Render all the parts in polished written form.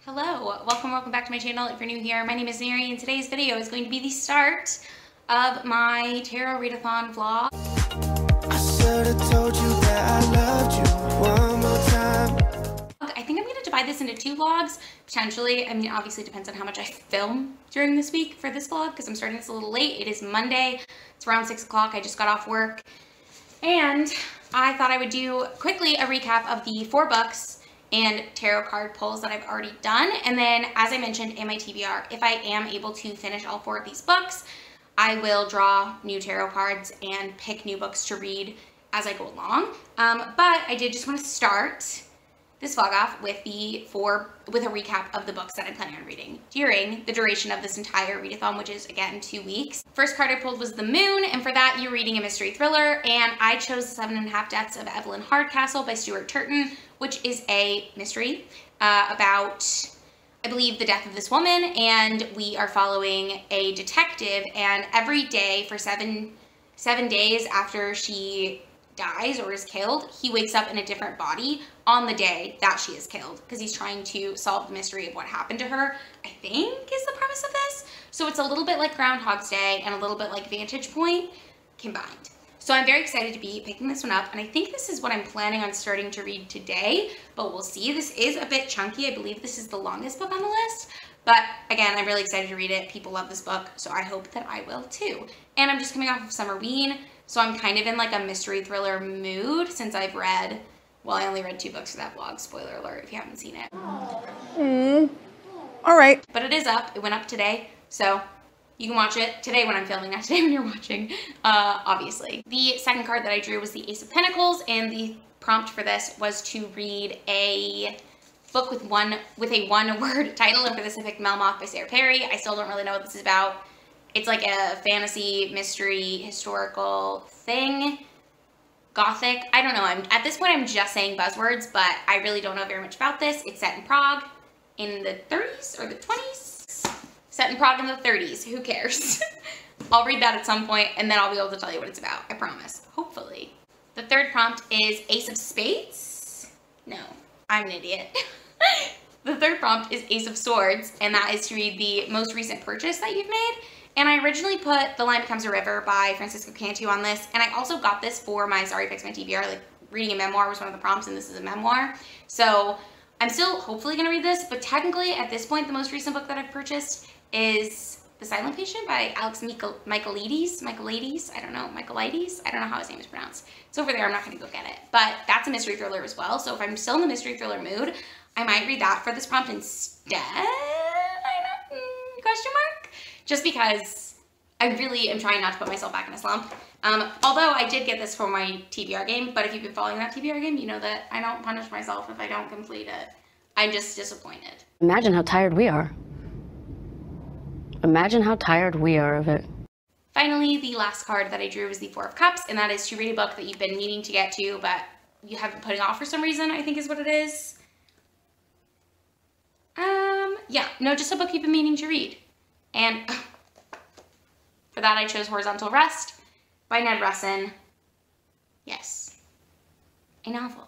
Hello, welcome back to my channel. If you're new here, my name is Mary and today's video is going to be the start of my Tarot Readathon vlog. I should have told you that I loved you one more time. I think I'm going to divide this into two vlogs, potentially. I mean, obviously it depends on how much I film during this week for this vlog because I'm starting this a little late. It is Monday. It's around 6 o'clock. I just got off work and I thought I would do quickly a recap of the 4 books and tarot card pulls that I've already done. And then, as I mentioned in my TBR, if I am able to finish all 4 of these books, I will draw new tarot cards and pick new books to read as I go along. But I did just want to start this vlog off with a recap of the books that I'm planning on reading during the duration of this entire readathon, which is again 2 weeks. First card I pulled was the Moon, and for that you're reading a mystery thriller, and I chose The 7.5 Deaths of Evelyn Hardcastle by Stuart Turton, which is a mystery about, I believe, the death of this woman, and we are following a detective, and every day for seven days after she dies or is killed, he wakes up in a different body on the day that she is killed because he's trying to solve the mystery of what happened to her, I think is the premise of this. So it's a little bit like Groundhog's Day and a little bit like Vantage Point combined. So I'm very excited to be picking this one up, and I think this is what I'm planning on starting to read today, but we'll see. This is a bit chunky. I believe this is the longest book on the list, but again, I'm really excited to read it. People love this book, so I hope that I will too. And I'm just coming off of Summerween, so I'm kind of in like a mystery thriller mood since I've read, well, I only read 2 books for that vlog, spoiler alert if you haven't seen it. All right. But it is up, it went up today, so you can watch it today when I'm filming, not today when you're watching, obviously. The second card that I drew was the Ace of Pentacles, and the prompt for this was to read a book with a one-word title, and for this I picked Melmoth by Sarah Perry. I still don't really know what this is about. It's like a fantasy, mystery, historical thing. Gothic. I don't know. At this point, I'm just saying buzzwords, but I really don't know very much about this. It's set in Prague in the 30s or the 20s. Set in Prague in the 30s. Who cares? I'll read that at some point, and then I'll be able to tell you what it's about. I promise. Hopefully. The third prompt is Ace of Spades. No, I'm an idiot. The third prompt is Ace of Swords, and that is to read the most recent purchase that you've made. And I originally put The Line Becomes a River by Francisco Cantu on this, and I also got this for my Sorry Fix My TBR, like reading a memoir was one of the prompts, and this is a memoir. So I'm still hopefully going to read this, but technically at this point the most recent book that I've purchased is The Silent Patient by Alex Michaelides, I don't know how his name is pronounced. It's over there, I'm not going to go get it, but that's a mystery thriller as well, so if I'm still in the mystery thriller mood, I might read that for this prompt instead, question mark? Just because I really am trying not to put myself back in a slump. Although I did get this for my TBR game, but if you've been following that TBR game, you know that I don't punish myself if I don't complete it. I'm just disappointed. Imagine how tired we are. Imagine how tired we are of it. Finally, the last card that I drew was the 4 of Cups, and that is to read a book that you've been meaning to get to, but you have been putting off for some reason, I think is what it is. Yeah, no, just a book you've been meaning to read. And for that, I chose Horizontal Rest by Ned Russin. Yes, a novel.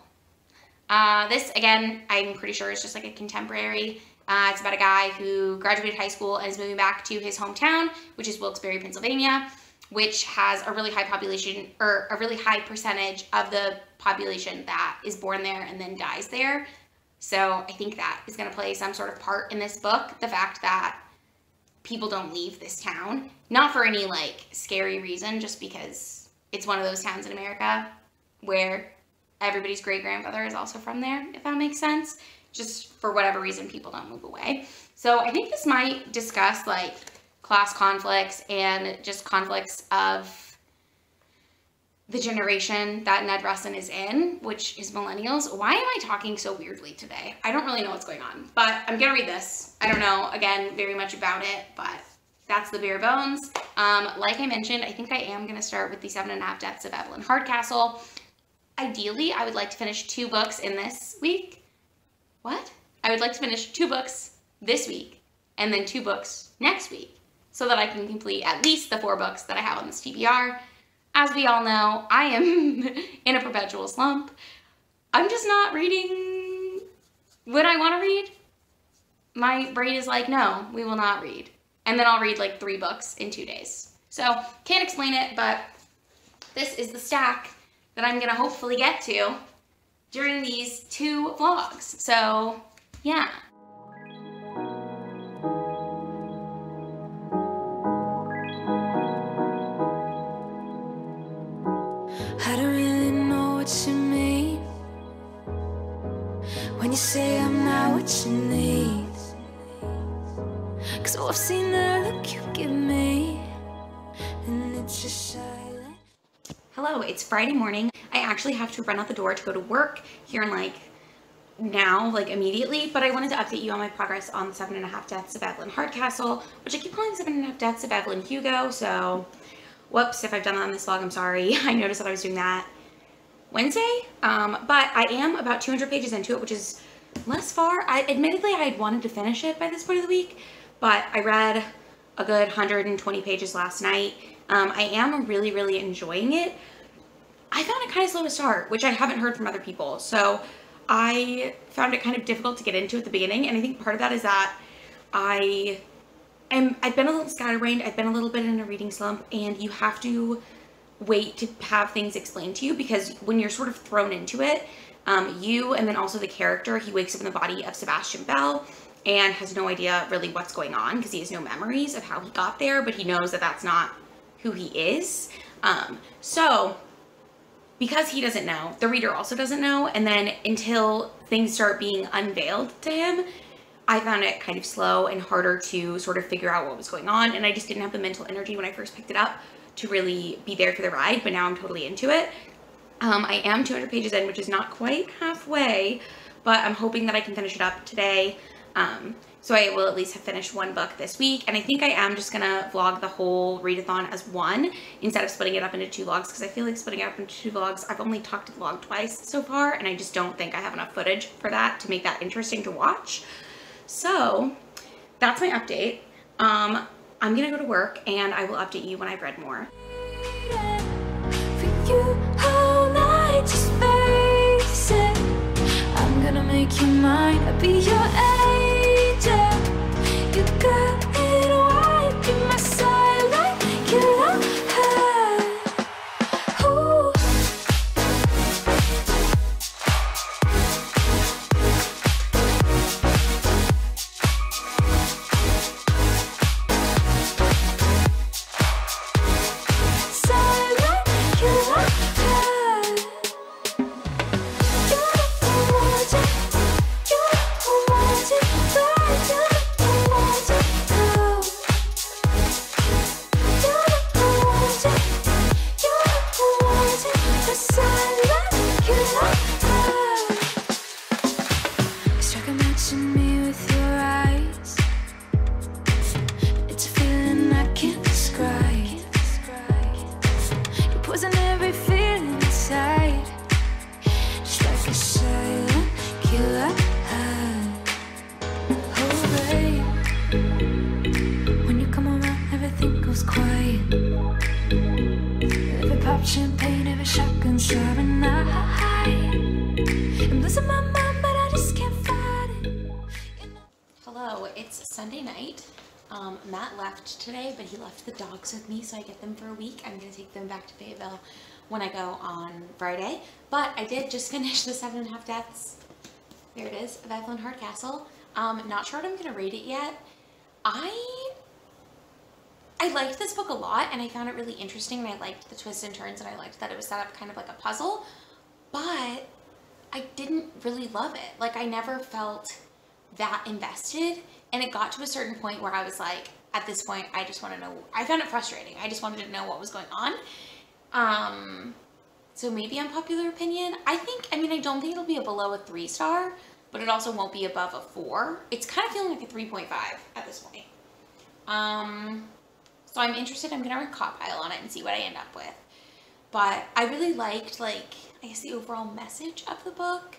This, again, I'm pretty sure is just like a contemporary. It's about a guy who graduated high school and is moving back to his hometown, which is Wilkes-Barre, Pennsylvania, which has a really high population, or a really high percentage of the population that is born there and then dies there. So I think that is going to play some sort of part in this book, the fact that people don't leave this town, not for any like scary reason, just because it's one of those towns in America where everybody's great-grandfather is also from there, if that makes sense. Just for whatever reason, people don't move away. So I think this might discuss like class conflicts and just conflicts of the generation that Ned Russin is in, which is millennials. Why am I talking so weirdly today? I don't really know what's going on, but I'm gonna read this. I don't know, again, very much about it, but that's the bare bones. Like I mentioned, I think I am gonna start with the 7.5 Deaths of Evelyn Hardcastle. Ideally, I would like to finish 2 books in this week. What? I would like to finish 2 books this week, and then 2 books next week, so that I can complete at least the 4 books that I have on this TBR. As we all know, I am in a perpetual slump. I'm just not reading what I want to read. my brain is like, no, we will not read. And then I'll read like 3 books in 2 days. So can't explain it, but this is the stack that I'm gonna hopefully get to during these 2 vlogs. So yeah. I don't really know what you mean when you say I'm not what you need. 'Cause I've seen the look you give me, and it's just silent. Hello, it's Friday morning. I actually have to run out the door to go to work here in like immediately, but I wanted to update you on my progress on the 7.5 Deaths of Evelyn Hardcastle, which I keep calling 7.5 Deaths of Evelyn Hugo, so whoops, if I've done that on this vlog, I'm sorry. I noticed that I was doing that Wednesday, but I am about 200 pages into it, which is less far. Admittedly, I had wanted to finish it by this point of the week, but I read a good 120 pages last night. I am really, really enjoying it. I found it kind of slow to start, which I haven't heard from other people, so I found it kind of difficult to get into at the beginning, and I think part of that is that I've been a little scatterbrained, I've been a little bit in a reading slump, and you have to wait to have things explained to you, because when you're sort of thrown into it, you and then also the character, he wakes up in the body of Sebastian Bell and has no idea really what's going on because he has no memories of how he got there, but he knows that that's not who he is. So because he doesn't know, the reader also doesn't know, and then until things start being unveiled to him, I found it kind of slow and harder to sort of figure out what was going on, and I just didn't have the mental energy when I first picked it up to really be there for the ride, but now I'm totally into it. I am 200 pages in, which is not quite halfway, but I'm hoping that I can finish it up today. So I will at least have finished 1 book this week, and I think I am just gonna vlog the whole readathon as one instead of splitting it up into 2 vlogs, because I feel like splitting it up into 2 vlogs, I've only talked to the vlog twice so far, and I just don't think I have enough footage for that to make that interesting to watch. So that's my update. I'm gonna go to work, and I will update you when I've read more. For you all night, just face it. I'm gonna make you mine, I'll be your angel. You got it right, be my silent killer. Ooh. Champagne, every shotgun shot and I'm losing my mind, but I just can't fight it. Hello, it's Sunday night. Matt left today, but he left the dogs with me, so I get them for a week. I'm gonna take them back to Fayetteville when I go on Friday. But I did just finish the 7.5 Deaths, there it is, of Evelyn Hardcastle. Not sure what I'm gonna rate it yet. I liked this book a lot, and I found it really interesting, and I liked the twists and turns, and I liked that it was set up kind of like a puzzle, but I didn't really love it. Like, I never felt that invested, and it got to a certain point where I was like, at this point, I just want to know. I found it frustrating. I just wanted to know what was going on. So maybe unpopular opinion. I don't think it'll be below a 3-star, but it also won't be above a 4. It's kind of feeling like a 3.5 at this point. So I'm interested. I'm gonna compile on it and see what I end up with. But I really liked, I guess, the overall message of the book.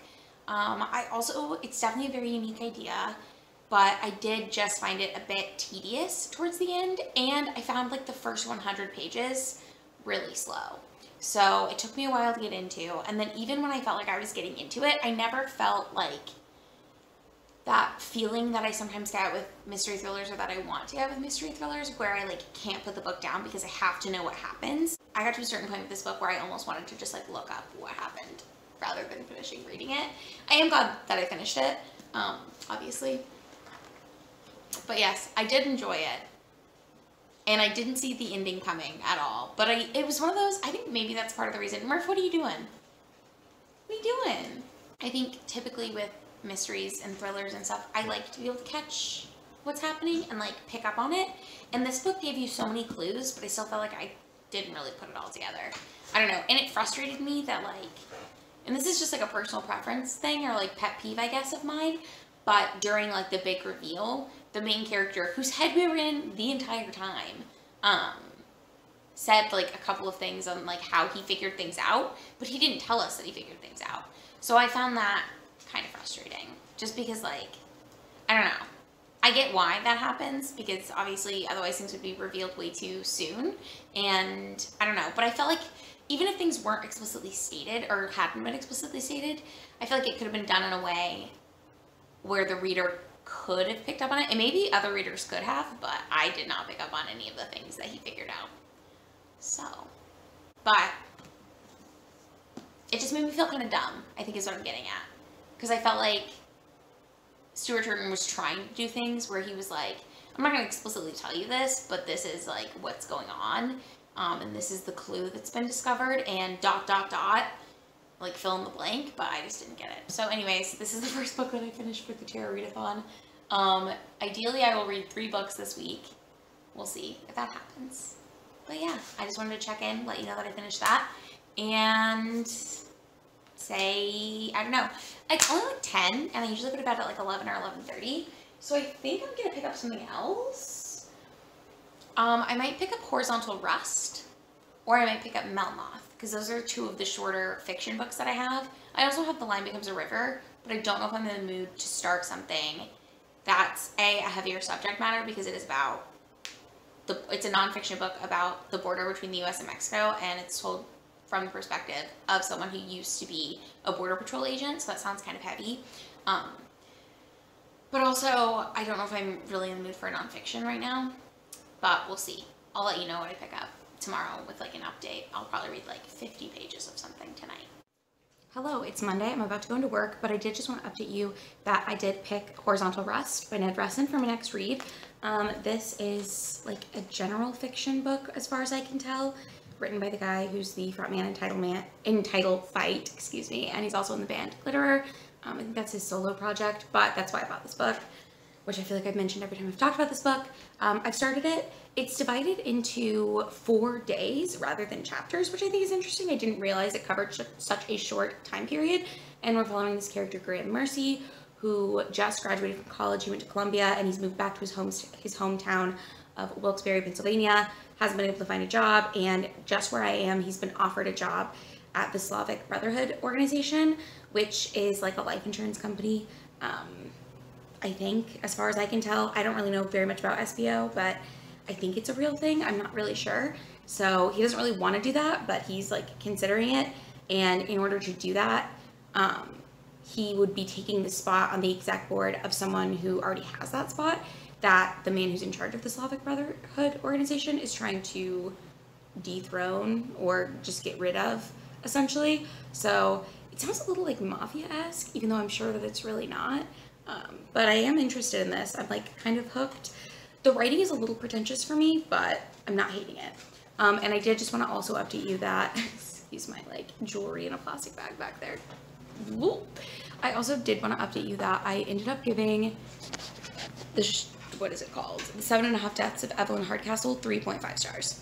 It's definitely a very unique idea, but I did just find it a bit tedious towards the end, and I found the first 100 pages really slow. So it took me a while to get into, and then even when I felt like I was getting into it, I never felt like that feeling that I sometimes get with mystery thrillers, or that I want to get with mystery thrillers, where I like can't put the book down because I have to know what happens. I got to a certain point with this book where I almost wanted to just like look up what happened rather than finishing reading it. I am glad that I finished it, obviously. But yes, I did enjoy it. And I didn't see the ending coming at all. But it was one of those, I think maybe that's part of the reason. Murph, what are you doing? What are you doing? I think typically with mysteries and thrillers and stuff, I like to be able to catch what's happening and like pick up on it. And this book gave you so many clues, but I still felt like I didn't really put it all together. I don't know. And it frustrated me that like, and this is just like a personal preference thing or like pet peeve, I guess, of mine. But during like the big reveal, the main character, whose head we were in the entire time, said like a couple of things on like how he figured things out, but he didn't tell us that he figured things out. So I found that kind of frustrating, just because like, I don't know. I get why that happens, because obviously otherwise things would be revealed way too soon. And I don't know, but I felt like even if things weren't explicitly stated or hadn't been explicitly stated, I feel like it could have been done in a way where the reader could have picked up on it, and maybe other readers could have, but I did not pick up on any of the things that he figured out. So, but it just made me feel kind of dumb, I think is what I'm getting at. Because I felt like Stuart Turton was trying to do things where he was like, I'm not going to explicitly tell you this, but this is like what's going on, and this is the clue that's been discovered, and ... like fill in the blank, but I just didn't get it. So anyways, this is the first book that I finished for the Tarot Readathon. Ideally I will read 3 books this week. We'll see if that happens. But yeah, I just wanted to check in, let you know that I finished that, and say, I don't know, it's only like 10, and I usually go to bed at like 11 or 11:30, so I think I'm gonna pick up something else. I might pick up Horizontal Rust, or I might pick up Melmoth, because those are 2 of the shorter fiction books that I have. I also have The Line Becomes a River, but I don't know if I'm in the mood to start something that's a heavier subject matter, because it is about it's a nonfiction book about the border between the US and Mexico, and it's told from the perspective of someone who used to be a border patrol agent, so that sounds kind of heavy. But also, I don't know if I'm really in the mood for a nonfiction right now, but we'll see. I'll let you know what I pick up tomorrow with like an update. I'll probably read like 50 pages of something tonight. Hello, it's Monday. I'm about to go into work, but I did just want to update you that I did pick Horizontal Rust by Ned Russin for my next read. This is like a general fiction book as far as I can tell, written by the guy who's the frontman in Title Fight, excuse me, and he's also in the band Glitterer. I think that's his solo project, but that's why I bought this book, which I feel like I've mentioned every time I've talked about this book. I've started it. It's divided into 4 days rather than chapters, which I think is interesting. I didn't realize it covered such a short time period. And we're following this character, Graham Mercy, who just graduated from college. He went to Columbia, and he's moved back to his hometown of Wilkes-Barre, Pennsylvania, hasn't been able to find a job, and just where I am, he's been offered a job at the Slavic Brotherhood organization, which is like a life insurance company. I think, as far as I can tell, I don't really know very much about SBO, but I think it's a real thing. I'm not really sure. So he doesn't really want to do that, but he's like considering it. And in order to do that, he would be taking the spot on the exec board of someone who already has that spot, that the man who's in charge of the Slavic Brotherhood organization is trying to dethrone or just get rid of, essentially. So it sounds a little like mafia-esque, even though I'm sure that it's really not. But I am interested in this. I'm like kind of hooked. The writing is a little pretentious for me, but I'm not hating it. And I did just want to also update you that, excuse my like jewelry in a plastic bag back there. Whoop. I also did want to update you that I ended up giving the, what is it called? The 7.5 Deaths of Evelyn Hardcastle 3.5 stars.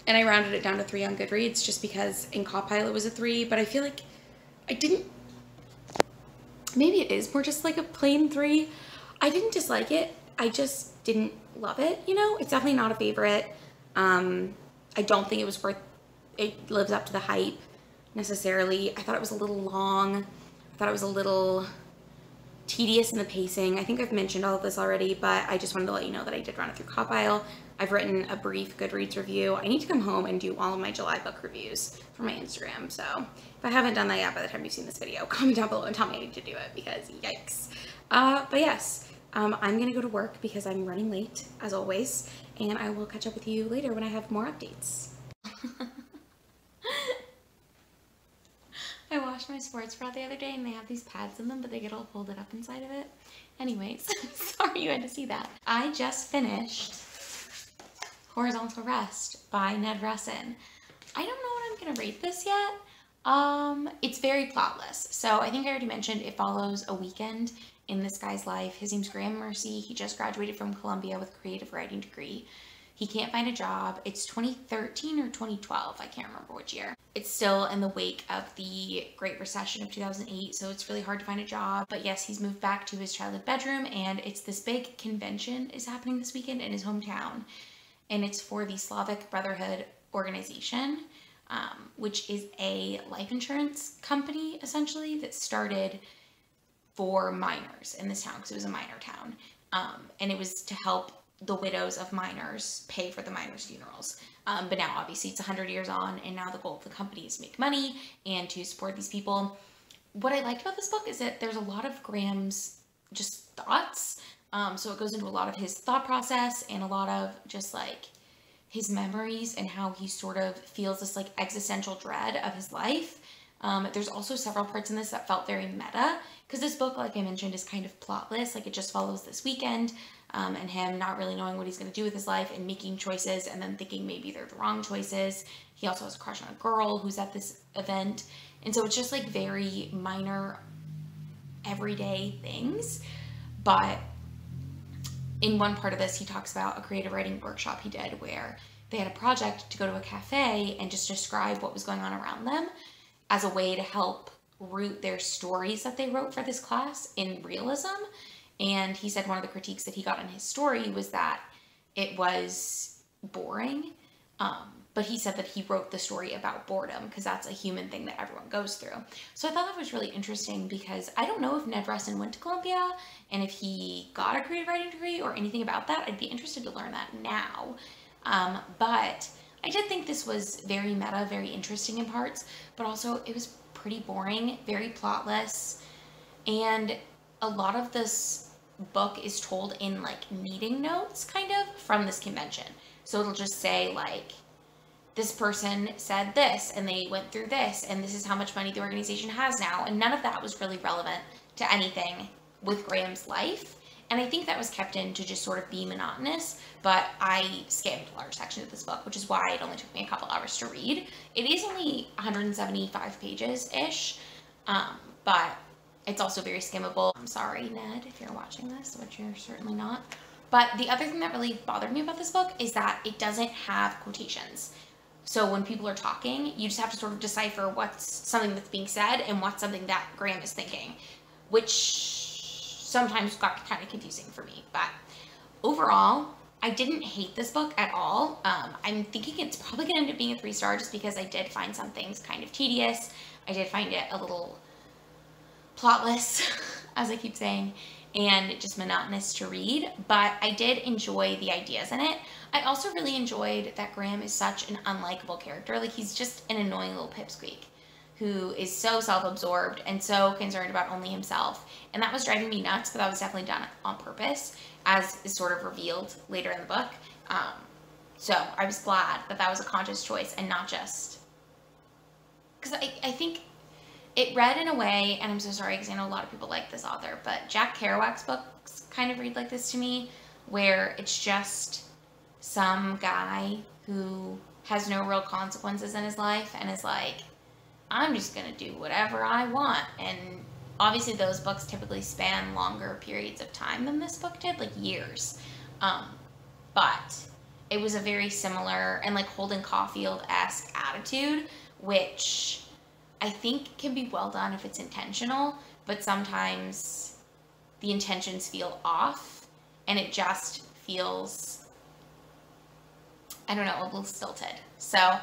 And I rounded it down to 3 on Goodreads just because in Copilot it was a 3, but I feel like I didn't, maybe it is more just like a plain 3. I didn't dislike it. I just didn't love it, you know? It's definitely not a favorite. I don't think it was worth, it lives up to the hype necessarily. I thought it was a little long. I thought it was a little tedious in the pacing. I think I've mentioned all of this already, but I just wanted to let you know that I did run it through Copile. I've written a brief Goodreads review. I need to come home and do all of my July book reviews for my Instagram. So if I haven't done that yet by the time you've seen this video, comment down below and tell me I need to do it because yikes. But yes, I'm gonna go to work because I'm running late as always, and I will catch up with you later when I have more updates. I washed my sports bra the other day and they have these pads in them, but they get all folded up inside of it. Anyways, sorry you had to see that. I just finished Horizontal Rest by Ned Russin. I don't know what I'm gonna rate this yet. It's very plotless. So I think I already mentioned it follows a weekend in this guy's life. His name's Graham Mercy. He just graduated from Columbia with a creative writing degree. He can't find a job. It's 2013 or 2012. I can't remember which year. It's still in the wake of the Great Recession of 2008, so it's really hard to find a job. But yes, he's moved back to his childhood bedroom, and it's this big convention is happening this weekend in his hometown. And it's for the Slavic Brotherhood organization, which is a life insurance company, essentially, that started for miners in this town, because it was a miner town. And it was to help the widows of miners pay for the miners' funerals. But now, obviously, it's 100 years on, and now the goal of the company is to make money and to support these people. What I liked about this book is that there's a lot of Graham's just thoughts. So it goes into a lot of his thought process and a lot of just like his memories and how he sort of feels this like existential dread of his life. There's also several parts in this that felt very meta, because this book, like I mentioned, is kind of plotless. Like, it just follows this weekend and him not really knowing what he's going to do with his life and making choices and then thinking maybe they're the wrong choices. He also has a crush on a girl who's at this event. And so it's just like very minor, everyday things. But in one part of this, he talks about a creative writing workshop he did where they had a project to go to a cafe and just describe what was going on around them as a way to help root their stories that they wrote for this class in realism. And he said one of the critiques that he got in his story was that it was boring. But he said that he wrote the story about boredom because that's a human thing that everyone goes through. So I thought that was really interesting because I don't know if Ned Russin went to Columbia and if he got a creative writing degree or anything about that. I'd be interested to learn that now. But I did think this was very meta, very interesting in parts, but also it was pretty boring, very plotless, and a lot of this book is told in like meeting notes kind of from this convention. So it'll just say like, this person said this and they went through this and this is how much money the organization has now, and none of that was really relevant to anything with Graham's life. And I think that was kept in to just sort of be monotonous, but I skimmed large sections of this book, which is why it only took me a couple hours to read. It is only 175 pages-ish, but it's also very skimmable. I'm sorry, Ned, if you're watching this, which you're certainly not. But the other thing that really bothered me about this book is that it doesn't have quotations. So when people are talking, you just have to sort of decipher what's something that's being said and what's something that Graham is thinking, which sometimes got kind of confusing for me. But overall, I didn't hate this book at all. I'm thinking it's probably going to end up being a 3-star just because I did find some things kind of tedious. I did find it a little plotless, as I keep saying, and just monotonous to read, but I did enjoy the ideas in it. I also really enjoyed that Graham is such an unlikable character. Like, he's just an annoying little pipsqueak who is so self-absorbed and so concerned about only himself. And that was driving me nuts, but that was definitely done on purpose, as is sort of revealed later in the book. So I was glad that that was a conscious choice and not just... Because I think it read in a way, and I'm so sorry because I know a lot of people like this author, but Jack Kerouac's books kind of read like this to me, where it's just some guy who has no real consequences in his life and is like, I'm just gonna do whatever I want. And obviously those books typically span longer periods of time than this book did, like years. But it was a very similar and like Holden Caulfield-esque attitude, which I think can be well done if it's intentional, but sometimes the intentions feel off and it just feels, I don't know, a little stilted. So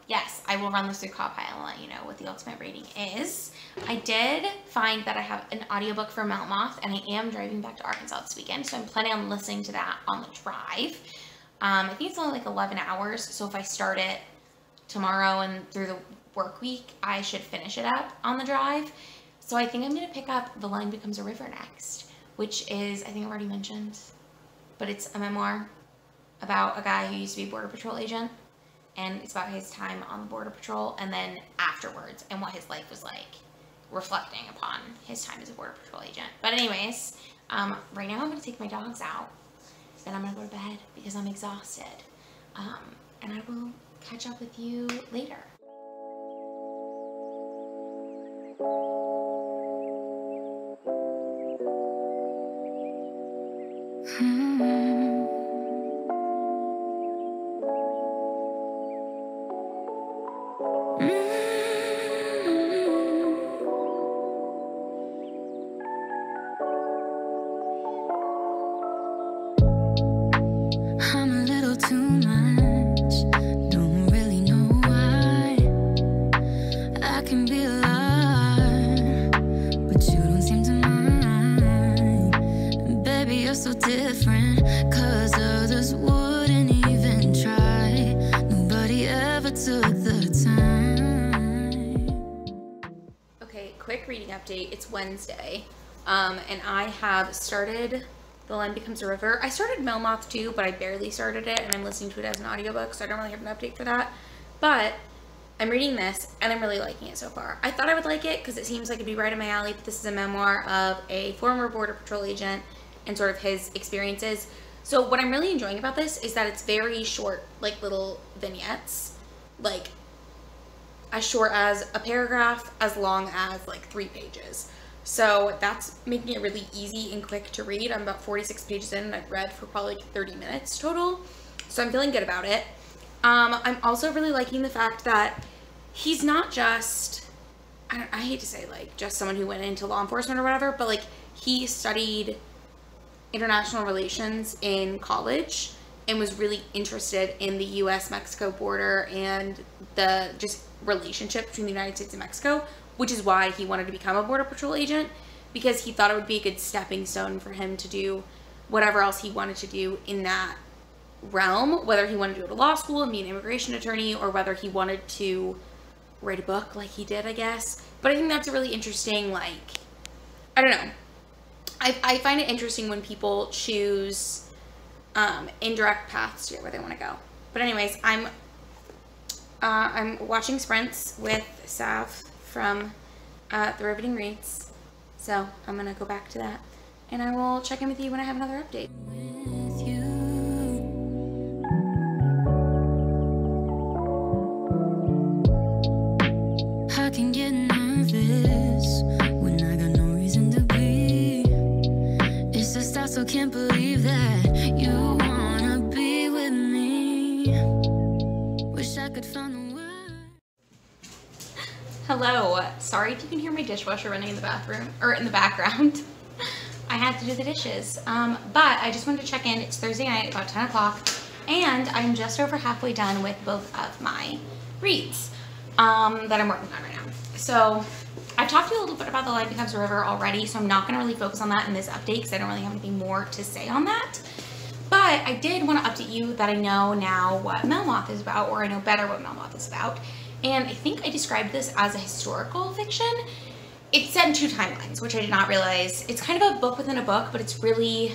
Yes, I will run this through Copilot and let you know what the ultimate rating is. I did find that I have an audiobook for Melmoth, and I am driving back to Arkansas this weekend, so I'm planning on listening to that on the drive. I think it's only like 11 hours, so if I start it tomorrow and through the work week, I should finish it up on the drive. So I think I'm going to pick up The Line Becomes a River next, which is, I think I've already mentioned, but it's a memoir about a guy who used to be a Border Patrol agent, and it's about his time on the Border Patrol and then afterwards and what his life was like, reflecting upon his time as a Border Patrol agent. But anyways, right now I'm going to take my dogs out, then I'm going to go to bed because I'm exhausted, and I will catch up with you later. I'm a little too much, don't really know why. I can be a lot, but you don't seem to mind. Baby, you're so different, 'cause others wouldn't even try. Nobody ever took the time. Okay, quick reading update. It's Wednesday, and I have started The Line Becomes a River. I started Melmoth too, but I barely started it, and I'm listening to it as an audiobook, so I don't really have an update for that. But I'm reading this, and I'm really liking it so far. I thought I would like it because it seems like it'd be right in my alley, but this is a memoir of a former Border Patrol agent and sort of his experiences. So what I'm really enjoying about this is that it's very short, like little vignettes, like as short as a paragraph, as long as like 3 pages. So that's making it really easy and quick to read. I'm about 46 pages in, and I've read for probably like 30 minutes total. So I'm feeling good about it. I'm also really liking the fact that he's not just, I hate to say like just someone who went into law enforcement or whatever, but like he studied international relations in college and was really interested in the US-Mexico border and the just relationship between the United States and Mexico, which is why he wanted to become a Border Patrol agent, because he thought it would be a good stepping stone for him to do whatever else he wanted to do in that realm, whether he wanted to go to law school and be an immigration attorney, or whether he wanted to write a book like he did, I guess. But I think that's a really interesting, like, I don't know. I find it interesting when people choose indirect paths to get where they want to go. But anyways, I'm watching Sprints with Sav from The Riveting Reads. So I'm going to go back to that. And I will check in with you when I have another update. With you. I can get nervous when I got no reason to be. It's just I still can't believe that you wanna be with me. Wish I could find the word. Hello. Sorry if you can hear my dishwasher running in the bathroom, or in the background. I had to do the dishes. But I just wanted to check in. It's Thursday night, about 10 o'clock, and I'm just over halfway done with both of my reads that I'm working on right now. So I've talked to you a little bit about The Line Becomes a River already, so I'm not going to really focus on that in this update because I don't really have anything more to say on that. But I did want to update you that I know now what Melmoth is about, or I know better what Melmoth is about. And I think I described this as a historical fiction. It's set in 2 timelines, which I did not realize. It's kind of a book within a book, but it's really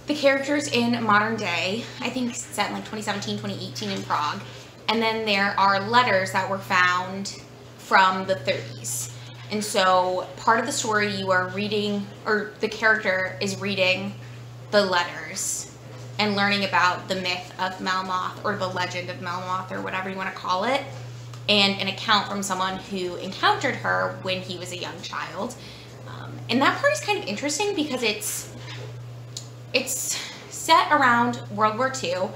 the characters in modern day. I think it's set in like 2017, 2018 in Prague. And then there are letters that were found from the 30s. And so part of the story you are reading, or the character is reading the letters and learning about the myth of Melmoth, or the legend of Melmoth, or whatever you want to call it, and an account from someone who encountered her when he was a young child. And that part is kind of interesting because it's set around World War II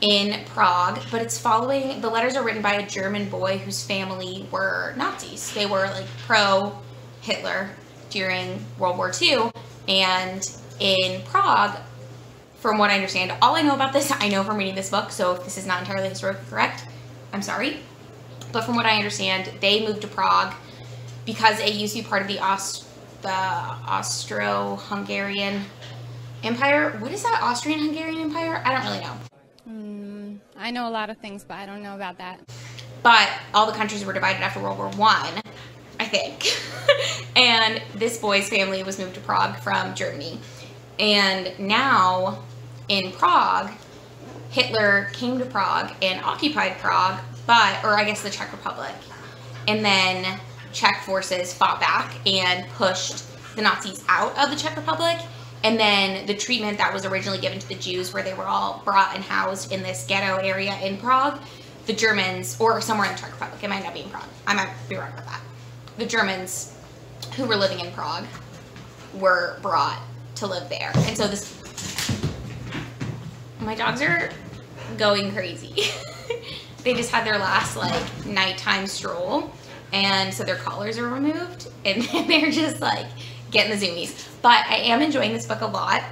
in Prague, but it's following, the letters are written by a German boy whose family were Nazis. They were like pro-Hitler during World War II. And in Prague, from what I understand, all I know about this, I know from reading this book, so if this is not entirely historically correct, I'm sorry. But from what I understand, they moved to Prague because it used to be part of the Austro-Hungarian Empire. What is that? Austrian-Hungarian Empire? I don't really know. I know a lot of things, but I don't know about that. But all the countries were divided after World War I, I think. And this boy's family was moved to Prague from Germany. And now in Prague, Hitler came to Prague and occupied Prague, or I guess the Czech Republic. And then Czech forces fought back and pushed the Nazis out of the Czech Republic. And then the treatment that was originally given to the Jews, where they were all brought and housed in this ghetto area in Prague, the Germans, or somewhere in the Czech Republic, it might not be in Prague, I might be wrong about that. The Germans who were living in Prague were brought to live there. And so my dogs are going crazy. They just had their last like nighttime stroll, and so their collars are removed, and they're just like getting the zoomies. But I am enjoying this book a lot.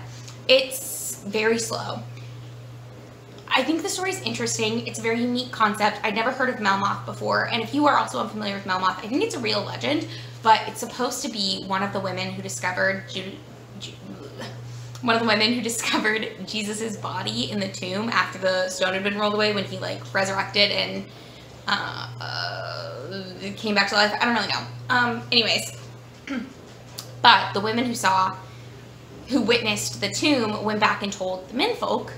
It's very slow. I think the story is interesting. It's a very unique concept. I'd never heard of Melmoth before, and if you are also unfamiliar with Melmoth, I think it's a real legend, but it's supposed to be one of the women who discovered Jesus's body in the tomb after the stone had been rolled away, when he like resurrected and came back to life. I don't really know. Anyways, but the women who witnessed the tomb went back and told the menfolk,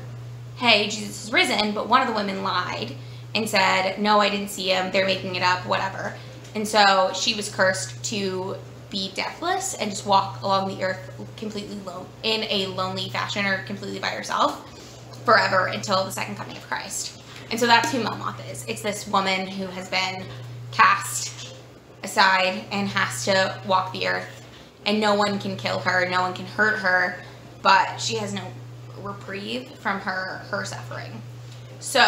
hey, Jesus is risen, but one of the women lied and said, no, I didn't see him, they're making it up, whatever. And so she was cursed to be deathless and just walk along the earth completely in a lonely fashion, or completely by herself forever until the second coming of Christ. And so that's who Melmoth is. It's this woman who has been cast aside and has to walk the earth, and no one can kill her, no one can hurt her, but she has no reprieve from her suffering. So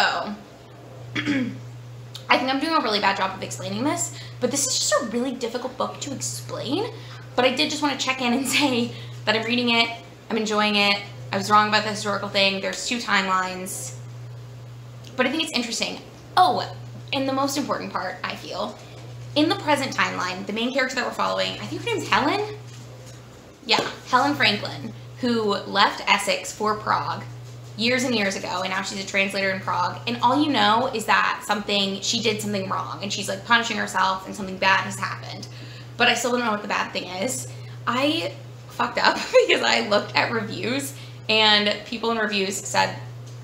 I think I'm doing a really bad job of explaining this, but this is just a really difficult book to explain. But I did just want to check in and say that I'm reading it, I'm enjoying it. I was wrong about the historical thing. There's 2 timelines, but I think it's interesting. Oh, and the most important part, I feel, in the present timeline, the main character that we're following, I think her name's Helen. Yeah, Helen Franklin, who left Essex for Prague years and years ago, and now she's a translator in Prague, and all you know is that she did something wrong, and she's like punishing herself, and something bad has happened. But I still don't know what the bad thing is. I fucked up because I looked at reviews, and people in reviews said,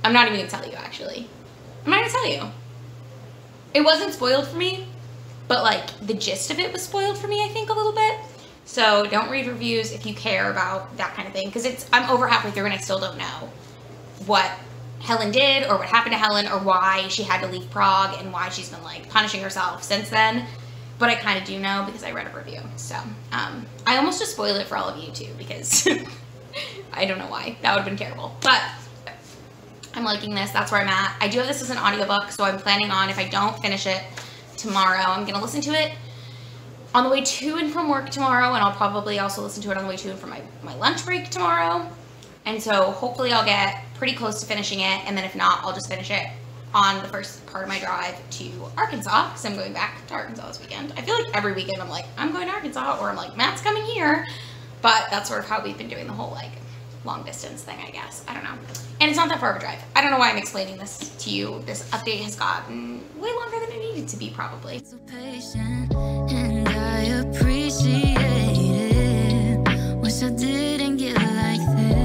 I'm not even gonna tell you, actually. I'm not gonna tell you. It wasn't spoiled for me, but like the gist of it was spoiled for me, I think, a little bit. So don't read reviews if you care about that kind of thing, because I'm over halfway through and I still don't know what Helen did, or what happened to Helen, or why she had to leave Prague, and why she's been like punishing herself since then. But I kind of do know because I read a review. So I almost just spoiled it for all of you too, because I don't know why. That would have been terrible. But I'm liking this. That's where I'm at. I do have this as an audiobook, so I'm planning on, if I don't finish it tomorrow, I'm going to listen to it on the way to and from work tomorrow, and I'll probably also listen to it on the way to and from my lunch break tomorrow. And so hopefully I'll get pretty close to finishing it, and then if not, I'll just finish it on the first part of my drive to Arkansas, because I'm going back to Arkansas this weekend. I feel like every weekend I'm like, I'm going to Arkansas, or I'm like, Matt's coming here. But that's sort of how we've been doing the whole like long distance thing, I guess. I don't know. And it's not that far of a drive. I don't know why I'm explaining this to you. This update has gotten way longer than it needed to be, probably. So patient, and I appreciate it. Wish I didn't get like this.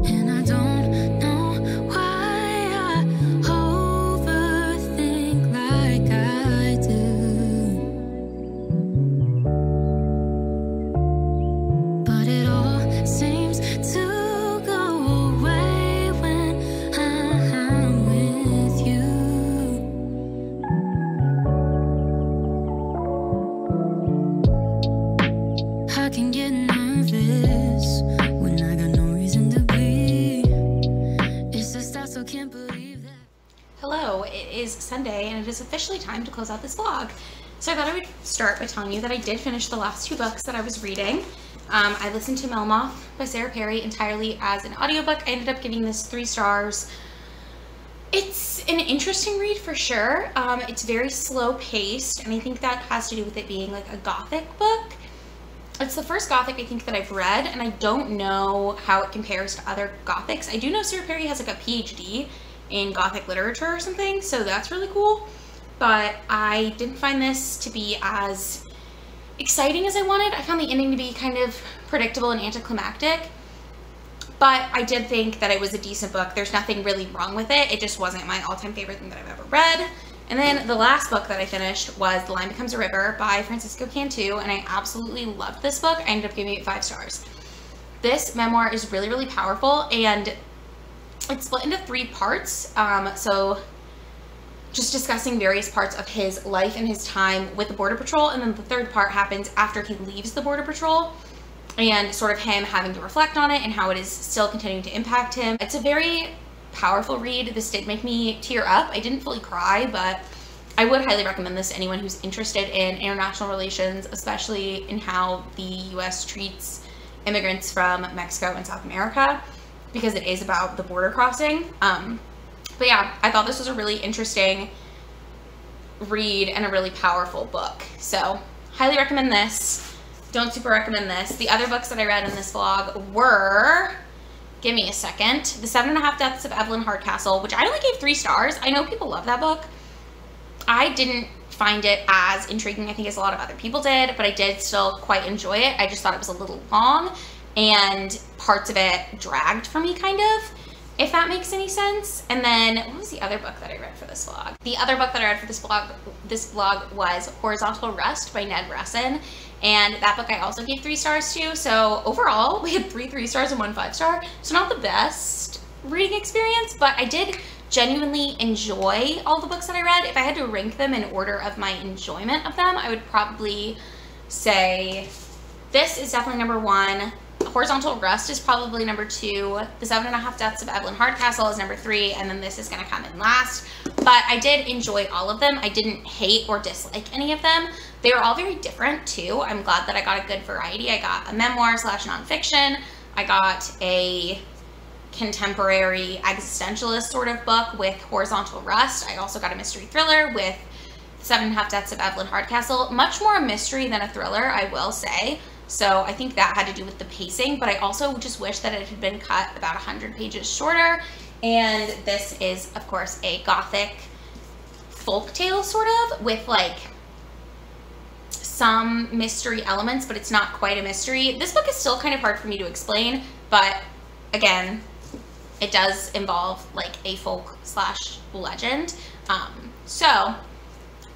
And I don't know why I overthink like I do. But it all seems to go away when I'm with you. I can get nervous when I got no reason to be. It's just I still can't believe that. Hello, it is Sunday, and it is officially time to close out this vlog. So I thought I would start by telling you that I did finish the last 2 books that I was reading. I listened to Melmoth by Sarah Perry entirely as an audiobook. I ended up giving this 3 stars. It's an interesting read for sure. It's very slow paced, and I think that has to do with it being like a gothic book. It's the first gothic I think that I've read, and I don't know how it compares to other gothics. I do know Sarah Perry has like a PhD in gothic literature or something, so that's really cool. But I didn't find this to be as exciting as I wanted. I found the ending to be kind of predictable and anticlimactic. But I did think that it was a decent book. There's nothing really wrong with it. It just wasn't my all-time favorite thing that I've ever read. And then the last book that I finished was The Line Becomes a River by Francisco Cantu, and I absolutely loved this book. I ended up giving it 5 stars. This memoir is really, really powerful, and it's split into 3 parts. So just discussing various parts of his life and his time with the Border Patrol, and then the 3rd part happens after he leaves the Border Patrol, and sort of him having to reflect on it and how it is still continuing to impact him. It's a very powerful read. This did make me tear up. I didn't fully cry, but I would highly recommend this to anyone who's interested in international relations, especially in how the US treats immigrants from Mexico and South America, because it is about the border crossing. But yeah, I thought this was a really interesting read and a really powerful book. So highly recommend this. Don't super recommend this. The other books that I read in this vlog were, give me a second, The 7.5 Deaths of Evelyn Hardcastle, which I only gave 3 stars. I know people love that book. I didn't find it as intriguing, I think, as a lot of other people did, but I did still quite enjoy it. I just thought it was a little long, and parts of it dragged for me, kind of, if that makes any sense. And then, what was the other book that I read for this vlog? The other book that I read for this vlog was Horizontal Rust by Ned Resson. And that book I also gave 3 stars to. So overall, we had 3 3-stars and 1 5-star. So not the best reading experience, but I did genuinely enjoy all the books that I read. If I had to rank them in order of my enjoyment of them, I would probably say this is definitely number 1. Horizontal Rust is probably number 2. The 7.5 Deaths of Evelyn Hardcastle is number 3, and then this is going to come in last. But I did enjoy all of them. I didn't hate or dislike any of them. They were all very different too. I'm glad that I got a good variety. I got a memoir / nonfiction. I got a contemporary existentialist sort of book with Horizontal Rust. I also got a mystery thriller with 7.5 Deaths of Evelyn Hardcastle. Much more a mystery than a thriller, I will say. So I think that had to do with the pacing, but I also just wish that it had been cut about 100 pages shorter. And this is, of course, a gothic folk tale sort of, with like some mystery elements, but it's not quite a mystery. This book is still kind of hard for me to explain, but again, it does involve like a folk / legend. So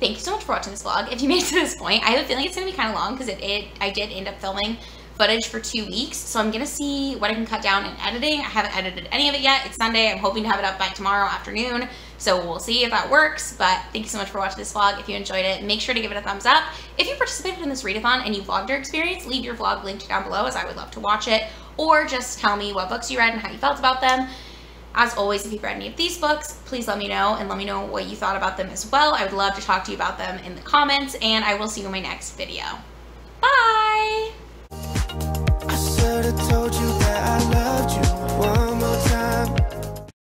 thank you so much for watching this vlog. If you made it to this point, I have a feeling it's gonna be kind of long because I did end up filming footage for 2 weeks, so I'm gonna see what I can cut down in editing. I haven't edited any of it yet. It's Sunday. I'm hoping to have it up by tomorrow afternoon, so we'll see if that works. But thank you so much for watching this vlog. If you enjoyed it, make sure to give it a thumbs up. If you participated in this readathon and you vlogged your experience, leave your vlog linked down below, as I would love to watch it, or just tell me what books you read and how you felt about them. As always, if you've read any of these books, please let me know, and let me know what you thought about them as well. I would love to talk to you about them in the comments, and I will see you in my next video.